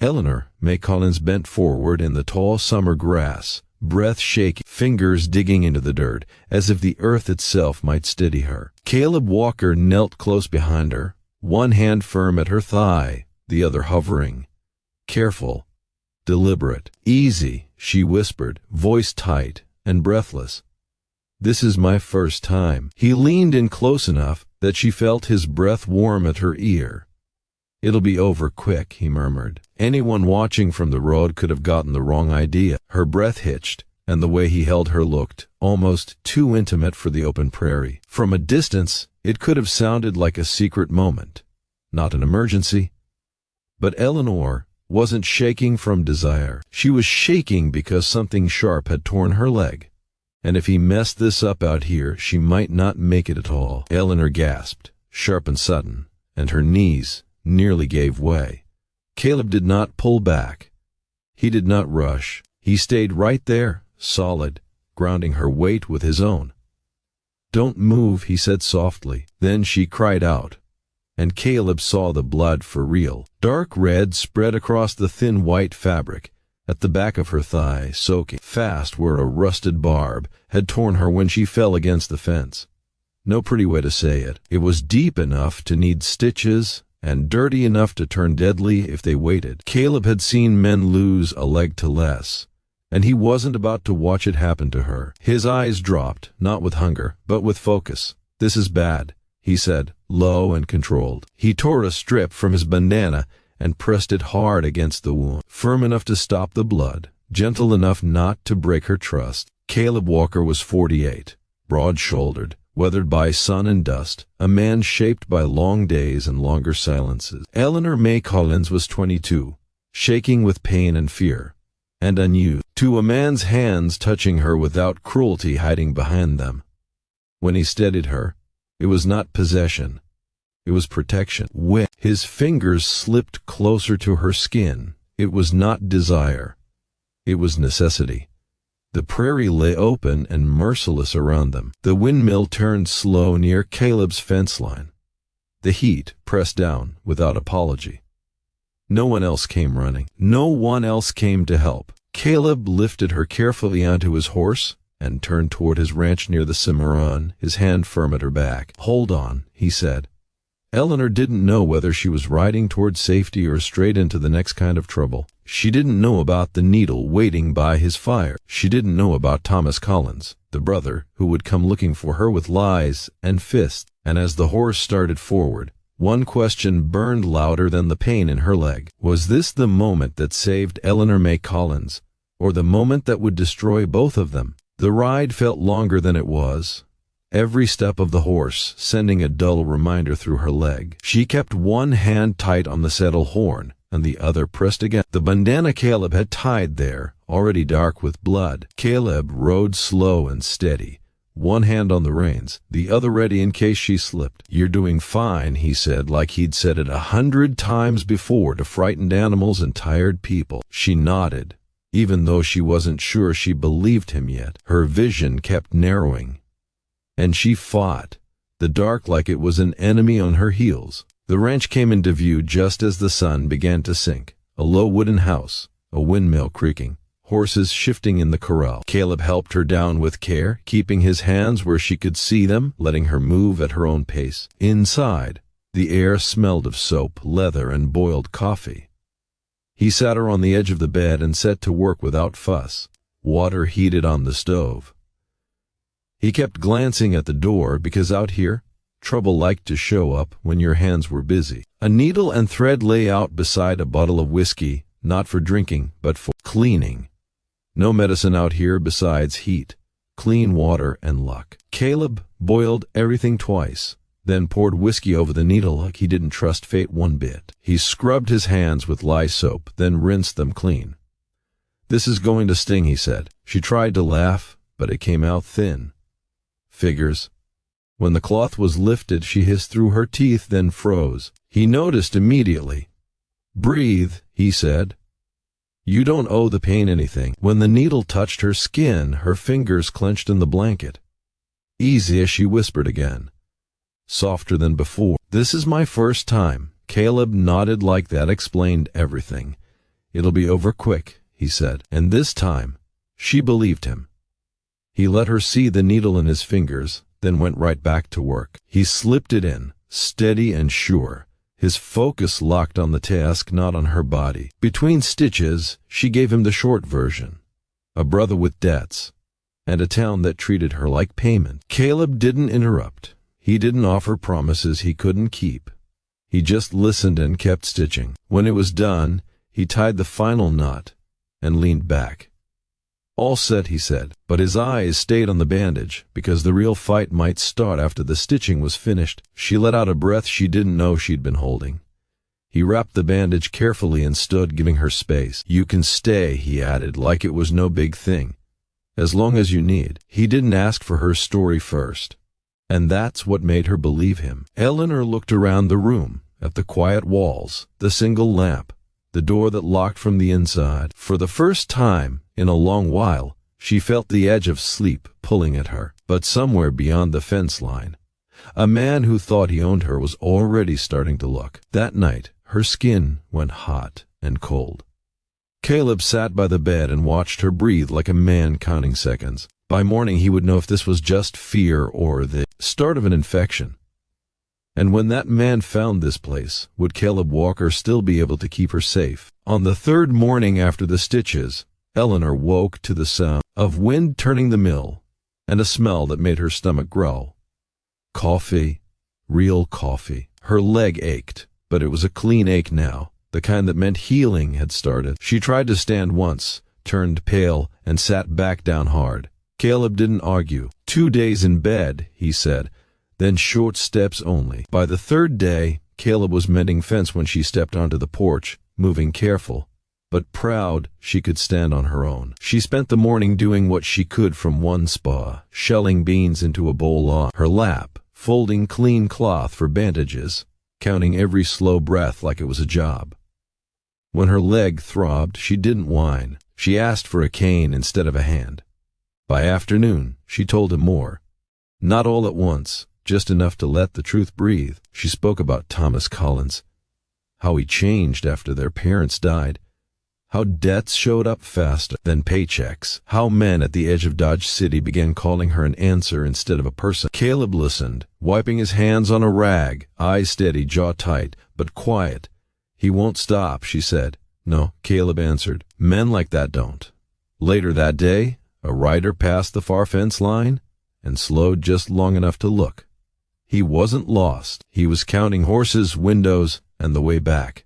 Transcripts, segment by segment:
Eleanor May Collins bent forward in the tall summer grass, breath shaking, fingers digging into the dirt, as if the earth itself might steady her. Caleb Walker knelt close behind her, one hand firm at her thigh, the other hovering. Careful, deliberate, easy, she whispered, voice tight and breathless. This is my first time. He leaned in close enough that she felt his breath warm at her ear. It'll be over quick, he murmured. Anyone watching from the road could have gotten the wrong idea. Her breath hitched, and the way he held her looked almost too intimate for the open prairie. From a distance, it could have sounded like a secret moment, not an emergency. But Eleanor wasn't shaking from desire. She was shaking because something sharp had torn her leg. And if he messed this up out here, she might not make it at all. Eleanor gasped, sharp and sudden, and her knees nearly gave way. Caleb did not pull back. He did not rush. He stayed right there, solid, grounding her weight with his own. "Don't move," he said softly. Then she cried out, and Caleb saw the blood for real. Dark red spread across the thin white fabric at the back of her thigh, soaking fast where a rusted barb had torn her when she fell against the fence. No pretty way to say it. It was deep enough to need stitches and dirty enough to turn deadly if they waited. Caleb had seen men lose a leg to less, and he wasn't about to watch it happen to her. His eyes dropped, not with hunger, but with focus. "This is bad," he said, low and controlled. He tore a strip from his bandana and pressed it hard against the wound, firm enough to stop the blood, gentle enough not to break her trust. Caleb Walker was 48, broad-shouldered, weathered by sun and dust, a man shaped by long days and longer silences. Eleanor May Collins was 22, shaking with pain and fear, and unused to a man's hands touching her without cruelty hiding behind them. When he steadied her, it was not possession, it was protection. When his fingers slipped closer to her skin, it was not desire, it was necessity. The prairie lay open and merciless around them. The windmill turned slow near Caleb's fence line. The heat pressed down without apology. No one else came running. No one else came to help. Caleb lifted her carefully onto his horse and turned toward his ranch near the Cimarron, his hand firm at her back. "Hold on," he said. Eleanor didn't know whether she was riding toward safety or straight into the next kind of trouble. She didn't know about the needle waiting by his fire. She didn't know about Thomas Collins, the brother who would come looking for her with lies and fists. And as the horse started forward, one question burned louder than the pain in her leg. Was this the moment that saved Eleanor May Collins, or the moment that would destroy both of them? The ride felt longer than it was, every step of the horse sending a dull reminder through her leg. She kept one hand tight on the saddle horn, and the other pressed against the bandana Caleb had tied there, already dark with blood. Caleb rode slow and steady, one hand on the reins, the other ready in case she slipped. "You're doing fine," he said, like he'd said it 100 times before to frightened animals and tired people. She nodded, even though she wasn't sure she believed him yet. Her vision kept narrowing. And she fought, the dark like it was an enemy on her heels. The ranch came into view just as the sun began to sink. A low wooden house, a windmill creaking, horses shifting in the corral. Caleb helped her down with care, keeping his hands where she could see them, letting her move at her own pace. Inside, the air smelled of soap, leather, and boiled coffee. He sat her on the edge of the bed and set to work without fuss, water heated on the stove. He kept glancing at the door because out here, trouble liked to show up when your hands were busy. A needle and thread lay out beside a bottle of whiskey, not for drinking, but for cleaning. No medicine out here besides heat, clean water, and luck. Caleb boiled everything twice, then poured whiskey over the needle like he didn't trust fate one bit. He scrubbed his hands with lye soap, then rinsed them clean. "This is going to sting," he said. She tried to laugh, but it came out thin. "Figures." When the cloth was lifted, she hissed through her teeth, then froze. He noticed immediately. "Breathe," he said. "You don't owe the pain anything." When the needle touched her skin, her fingers clenched in the blanket. "Easy," she whispered again, softer than before. "This is my first time." Caleb nodded like that explained everything. "It'll be over quick," he said. And this time, she believed him. He let her see the needle in his fingers, then went right back to work. He slipped it in, steady and sure, his focus locked on the task, not on her body. Between stitches, she gave him the short version. A brother with debts, and a town that treated her like payment. Caleb didn't interrupt. He didn't offer promises he couldn't keep. He just listened and kept stitching. When it was done, he tied the final knot and leaned back. "All set," he said, but his eyes stayed on the bandage, because the real fight might start after the stitching was finished. She let out a breath she didn't know she'd been holding. He wrapped the bandage carefully and stood, giving her space. "You can stay," he added, like it was no big thing. "As long as you need." He didn't ask for her story first, and that's what made her believe him. Eleanor looked around the room, at the quiet walls, the single lamp, the door that locked from the inside. For the first time in a long while, she felt the edge of sleep pulling at her. But somewhere beyond the fence line, a man who thought he owned her was already starting to look. That night, her skin went hot and cold. Caleb sat by the bed and watched her breathe like a man counting seconds. By morning, he would know if this was just fear or the start of an infection. And when that man found this place, would Caleb Walker still be able to keep her safe? On the third morning after the stitches, Eleanor woke to the sound of wind turning the mill and a smell that made her stomach growl. Coffee, real coffee. Her leg ached, but it was a clean ache now, the kind that meant healing had started. She tried to stand once, turned pale, and sat back down hard. Caleb didn't argue. 2 days in bed, he said, then short steps only. By the third day, Caleb was mending fence when she stepped onto the porch, moving careful, but proud she could stand on her own. She spent the morning doing what she could from one spa, shelling beans into a bowl on her lap, folding clean cloth for bandages, counting every slow breath like it was a job. When her leg throbbed, she didn't whine. She asked for a cane instead of a hand. By afternoon, she told him more. Not all at once, just enough to let the truth breathe. She spoke about Thomas Collins, how he changed after their parents died, how debts showed up faster than paychecks, how men at the edge of Dodge City began calling her an answer instead of a person. Caleb listened, wiping his hands on a rag, eyes steady, jaw tight, but quiet. "He won't stop," she said. "No," Caleb answered. "Men like that don't." Later that day, a rider passed the far fence line and slowed just long enough to look. He wasn't lost. He was counting horses, windows, and the way back.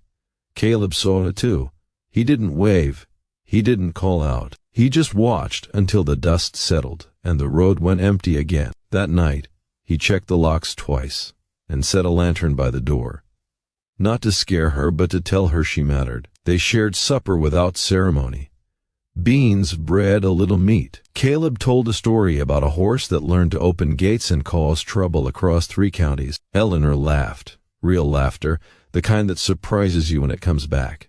Caleb saw it too. He didn't wave. He didn't call out. He just watched until the dust settled and the road went empty again. That night, he checked the locks twice and set a lantern by the door. Not to scare her, but to tell her she mattered. They shared supper without ceremony. Beans, bread, a little meat. Caleb told a story about a horse that learned to open gates and cause trouble across 3 counties. Eleanor laughed. Real laughter, the kind that surprises you when it comes back.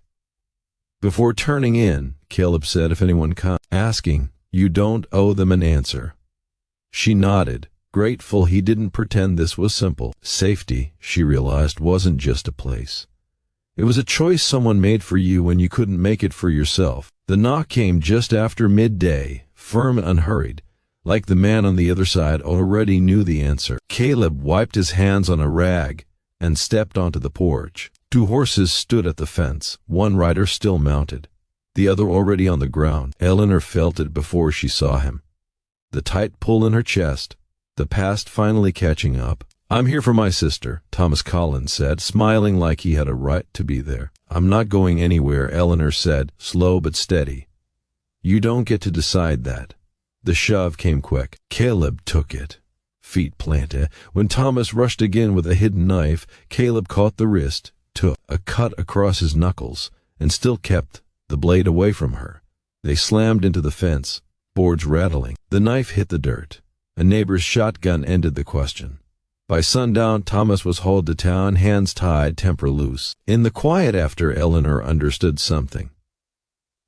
Before turning in, Caleb said, "If anyone comes asking, you don't owe them an answer." She nodded, grateful he didn't pretend this was simple. Safety, she realized, wasn't just a place. It was a choice someone made for you when you couldn't make it for yourself. The knock came just after midday, firm and unhurried, like the man on the other side already knew the answer. Caleb wiped his hands on a rag and stepped onto the porch. 2 horses stood at the fence, one rider still mounted, the other already on the ground. Eleanor felt it before she saw him. The tight pull in her chest, the past finally catching up. "I'm here for my sister," Thomas Collins said, smiling like he had a right to be there. "I'm not going anywhere," Eleanor said, slow but steady. "You don't get to decide that." The shove came quick. Caleb took it, feet planted. When Thomas rushed again with a hidden knife, Caleb caught the wrist, took a cut across his knuckles, and still kept the blade away from her. They slammed into the fence, boards rattling. The knife hit the dirt. A neighbor's shotgun ended the question. By sundown, Thomas was hauled to town, hands tied, temper loose. In the quiet after, Eleanor understood something.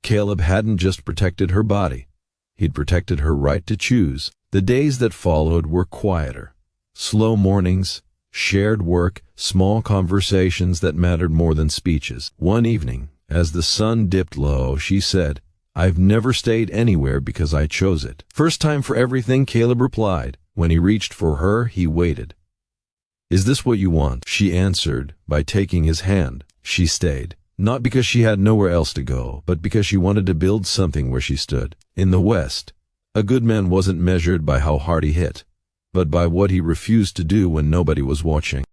Caleb hadn't just protected her body. He'd protected her right to choose. The days that followed were quieter. Slow mornings, shared work, small conversations that mattered more than speeches. One evening, As the sun dipped low, she said, "I've never stayed anywhere because I chose it." "First time for everything," Caleb replied. When he reached for her, he waited. "Is this what you want?" She answered by taking his hand. She stayed, not because she had nowhere else to go, but because she wanted to build something where she stood. In the West, a good man wasn't measured by how hard he hit, but by what he refused to do when nobody was watching.